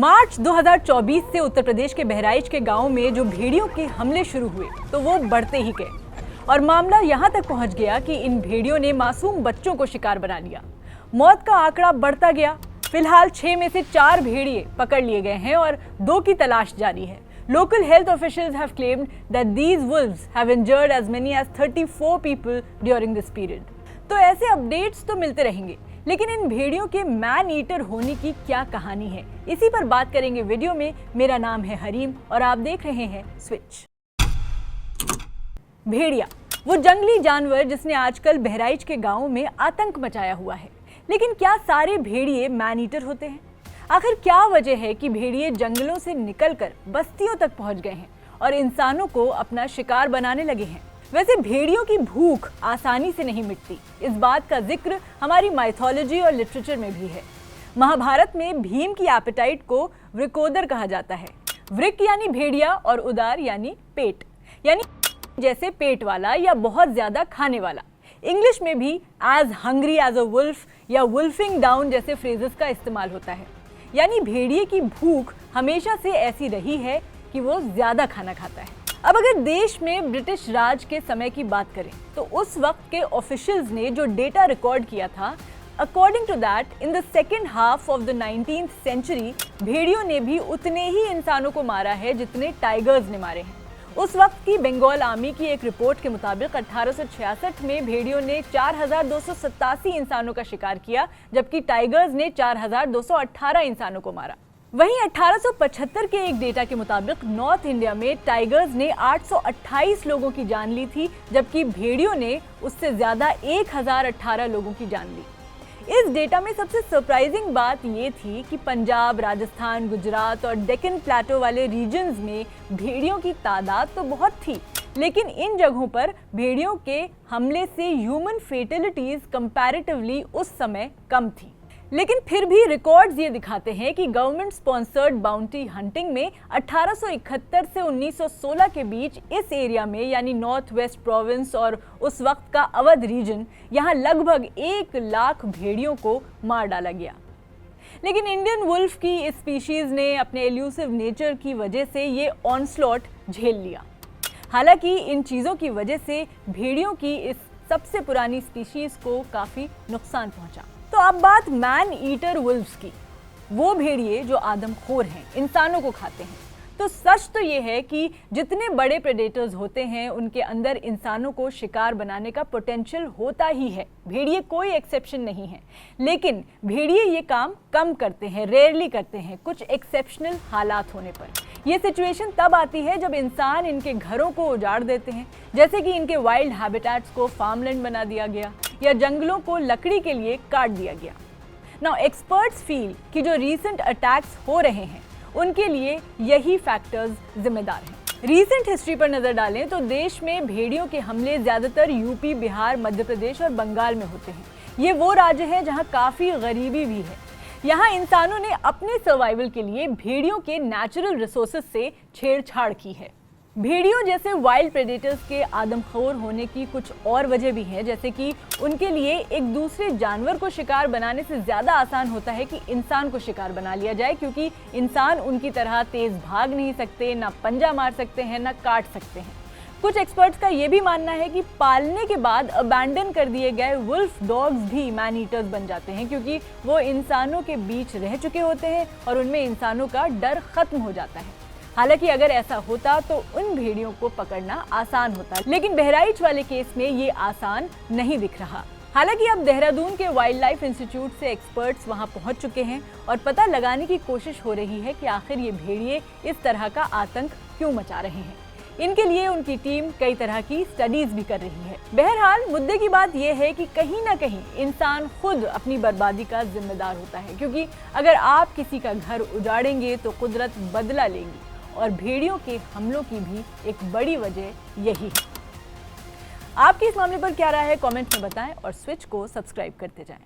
मार्च 2024 से उत्तर प्रदेश के बहराइच के गांव में जो भेड़ियों के हमले शुरू हुए तो वो बढ़ते ही गए और मामला यहां तक पहुंच गया कि इन भेड़ियों ने मासूम बच्चों को शिकार बना लिया। मौत का आंकड़ा बढ़ता गया। फिलहाल 6 में से 4 भेड़िए पकड़ लिए गए हैं और 2 की तलाश जारी है। Local health officials have claimed that these wolves have injured as many as 34 people during this period. तो ऐसे अपडेट्स तो मिलते रहेंगे, लेकिन इन भेड़ियों के मैन ईटर होने की क्या कहानी है, इसी पर बात करेंगे वीडियो में। मेरा नाम है हरीम और आप देख रहे हैं स्विच। भेड़िया वो जंगली जानवर जिसने आजकल बहराइच के गांवों में आतंक मचाया हुआ है। लेकिन क्या सारे भेड़िए मैन ईटर होते हैं? आखिर क्या वजह है कि भेड़िए जंगलों से निकलकर बस्तियों तक पहुंच गए हैं और इंसानों को अपना शिकार बनाने लगे हैं? वैसे भेड़ियों की भूख आसानी से नहीं मिटती। इस बात का जिक्र हमारी माइथोलॉजी और लिटरेचर में भी है। महाभारत में भीम की एपेटाइट को वृकोदर कहा जाता है। वृक यानी भेड़िया और उदार यानी पेट, यानी जैसे पेट वाला या बहुत ज्यादा खाने वाला। इंग्लिश में भी as hungry as a wolf या वुल्फिंग डाउन जैसे फ्रेजेस का इस्तेमाल होता है, यानी भेड़िए की भूख हमेशा से ऐसी रही है कि वो ज्यादा खाना खाता है। अब अगर देश में ब्रिटिश राज के समय की बात करें तो उस वक्त के ऑफिशियल्स ने जो डेटा रिकॉर्ड किया था, according to that in the second half of the 19th century भेड़ियों ने भी उतने ही इंसानों को मारा है जितने टाइगर्स ने मारे हैं। उस वक्त की बंगाल आर्मी की एक रिपोर्ट के मुताबिक 1866 में भेड़ियों ने 4287 इंसानों का शिकार किया, जबकि टाइगर्स ने 4218 इंसानों को मारा। वहीं 1875 के एक डेटा के मुताबिक नॉर्थ इंडिया में टाइगर्स ने 828 लोगों की जान ली थी, जबकि भेड़ियों ने उससे ज्यादा 1018 लोगों की जान ली। इस डेटा में सबसे सरप्राइजिंग बात ये थी कि पंजाब, राजस्थान, गुजरात और डेक्कन प्लेटो वाले रीजन्स में भेड़ियों की तादाद तो बहुत थी, लेकिन इन जगहों पर भेड़ियों के हमले से ह्यूमन फेटेलिटीज कंपैरेटिवली उस समय कम थी। लेकिन फिर भी रिकॉर्ड्स ये दिखाते हैं कि गवर्नमेंट स्पॉन्सर्ड बाउंटी हंटिंग में 1871 से 1916 के बीच इस एरिया में, यानी नॉर्थ वेस्ट प्रोविंस और उस वक्त का अवध रीजन, यहाँ लगभग 1 लाख भेड़ियों को मार डाला गया। लेकिन इंडियन वुल्फ की इस स्पीशीज ने अपने एल्यूसिव नेचर की वजह से ये ऑनस्लॉट झेल लिया। हालांकि इन चीज़ों की वजह से भेड़ियों की इस सबसे पुरानी स्पीशीज को काफ़ी नुकसान पहुंचा। तो अब बात मैन ईटर वुल्व्स की, वो भेड़िए जो आदमखोर हैं, इंसानों को खाते हैं। तो सच तो ये है कि जितने बड़े प्रेडेटर्स होते हैं उनके अंदर इंसानों को शिकार बनाने का पोटेंशियल होता ही है। भेड़िए कोई एक्सेप्शन नहीं है। लेकिन भेड़िए ये काम कम करते हैं, रेयरली करते हैं, कुछ एक्सेप्शनल हालात होने पर। ये सिचुएशन तब आती है जब इंसान इनके घरों को उजाड़ देते हैं, जैसे कि इनके वाइल्ड हैबिटेट्स को फार्मलैंड बना दिया गया या जंगलों को लकड़ी के लिए काट दिया गया। नाउ एक्सपर्ट्स फील कि जो रीसेंट अटैक्स हो रहे हैं उनके लिए यही फैक्टर्स जिम्मेदार हैं। रीसेंट हिस्ट्री पर नजर डालें तो देश में भेड़ियों के हमले ज्यादातर यूपी, बिहार, मध्य प्रदेश और बंगाल में होते हैं। ये वो राज्य हैं जहां काफी गरीबी भी है। यहाँ इंसानों ने अपने सर्वाइवल के लिए भेड़ियों के नेचुरल रिसोर्सेज से छेड़छाड़ की है। भेड़ियों जैसे वाइल्ड प्रेडेटर्स के आदमखोर होने की कुछ और वजह भी है, जैसे कि उनके लिए एक दूसरे जानवर को शिकार बनाने से ज़्यादा आसान होता है कि इंसान को शिकार बना लिया जाए, क्योंकि इंसान उनकी तरह तेज़ भाग नहीं सकते, ना पंजा मार सकते हैं, ना काट सकते हैं। कुछ एक्सपर्ट्स का ये भी मानना है कि पालने के बाद अबैंडन कर दिए गए वुल्फ डॉग्स भी मैन ईटर्स बन जाते हैं, क्योंकि वो इंसानों के बीच रह चुके होते हैं और उनमें इंसानों का डर खत्म हो जाता है। हालांकि अगर ऐसा होता तो उन भेड़ियों को पकड़ना आसान होता, लेकिन बहराइच वाले केस में ये आसान नहीं दिख रहा। हालांकि अब देहरादून के वाइल्ड लाइफ इंस्टीट्यूट से एक्सपर्ट्स वहां पहुंच चुके हैं और पता लगाने की कोशिश हो रही है कि आखिर ये भेड़िए इस तरह का आतंक क्यों मचा रहे हैं। इनके लिए उनकी टीम कई तरह की स्टडीज भी कर रही है। बहरहाल मुद्दे की बात यह है कि कहीं ना कहीं इंसान खुद अपनी बर्बादी का जिम्मेदार होता है, क्योंकि अगर आप किसी का घर उजाड़ेंगे तो कुदरत बदला लेगी, और भेड़ियों के हमलों की भी एक बड़ी वजह यही है। आपकी इस मामले पर क्या राय है, कमेंट में बताएं और स्विच को सब्सक्राइब करते जाएं।